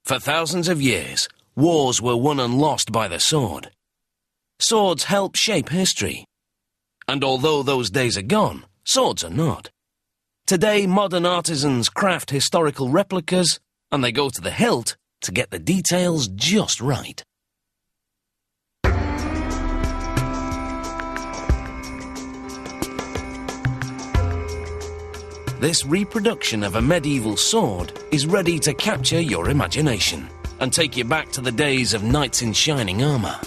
For thousands of years, wars were won and lost by the sword. Swords help shape history. And although those days are gone, swords are not. Today, modern artisans craft historical replicas, and they go to the hilt to get the details just right. This reproduction of a medieval sword is ready to capture your imagination and take you back to the days of knights in shining armour.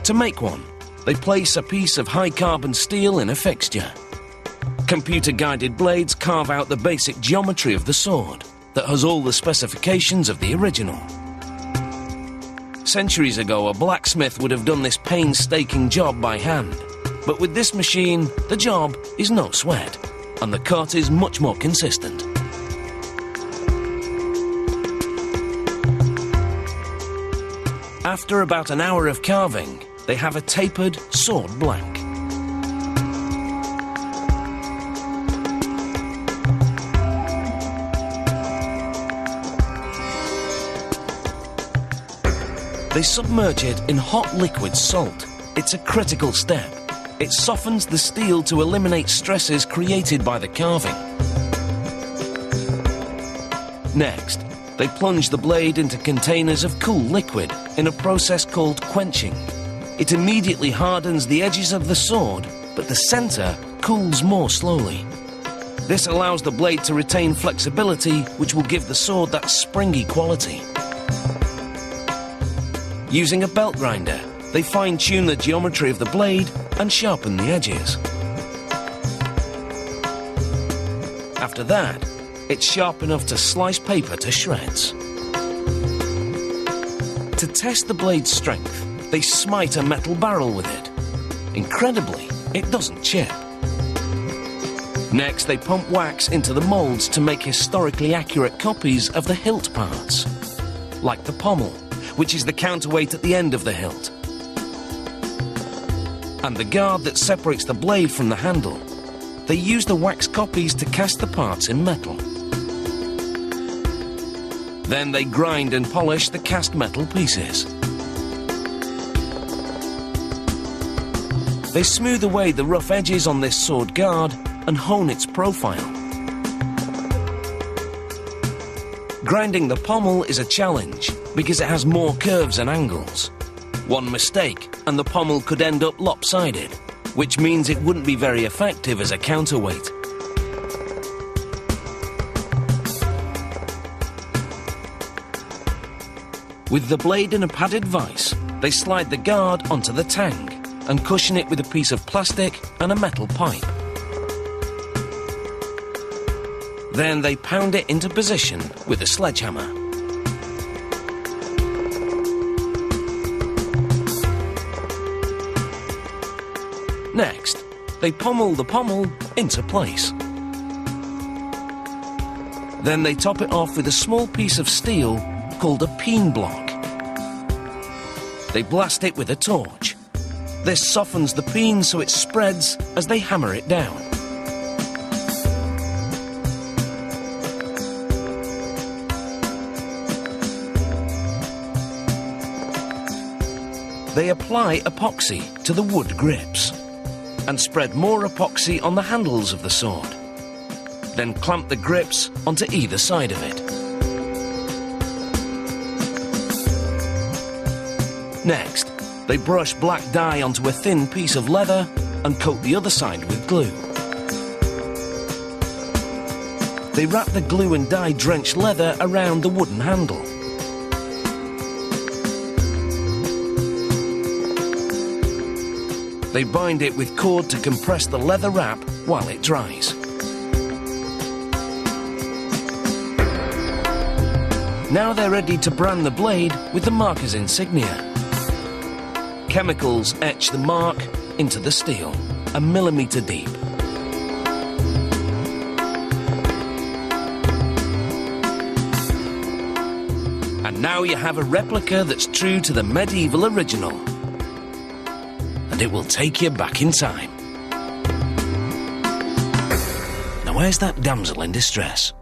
To make one, they place a piece of high-carbon steel in a fixture. Computer-guided blades carve out the basic geometry of the sword that has all the specifications of the original. Centuries ago, a blacksmith would have done this painstaking job by hand, but with this machine, the job is no sweat, and the cut is much more consistent. After about an hour of carving, they have a tapered sword blank. They submerge it in hot liquid salt. It's a critical step. It softens the steel to eliminate stresses created by the carving. Next, they plunge the blade into containers of cool liquid in a process called quenching. It immediately hardens the edges of the sword, but the centre cools more slowly. This allows the blade to retain flexibility, which will give the sword that springy quality. Using a belt grinder, they fine-tune the geometry of the blade and sharpen the edges. After that, it's sharp enough to slice paper to shreds. To test the blade's strength, they smite a metal barrel with it. Incredibly, it doesn't chip. Next, they pump wax into the moulds to make historically accurate copies of the hilt parts, like the pommel, which is the counterweight at the end of the hilt, and the guard that separates the blade from the handle. They use the wax copies to cast the parts in metal. Then they grind and polish the cast metal pieces. They smooth away the rough edges on this sword guard and hone its profile. Grinding the pommel is a challenge because it has more curves and angles. One mistake and the pommel could end up lopsided, which means it wouldn't be very effective as a counterweight. With the blade in a padded vise, they slide the guard onto the tang and cushion it with a piece of plastic and a metal pipe. Then they pound it into position with a sledgehammer. Next, they pommel the pommel into place. Then they top it off with a small piece of steel called a peen block. They blast it with a torch. This softens the peen so it spreads as they hammer it down. They apply epoxy to the wood grips and spread more epoxy on the handles of the sword. Then clamp the grips onto either side of it. Next, they brush black dye onto a thin piece of leather and coat the other side with glue. They wrap the glue and dye-drenched leather around the wooden handle. They bind it with cord to compress the leather wrap while it dries. Now they're ready to brand the blade with the marker's insignia. Chemicals etch the mark into the steel, 1 millimeter deep. And now you have a replica that's true to the medieval original. And it will take you back in time. Now where's that damsel in distress?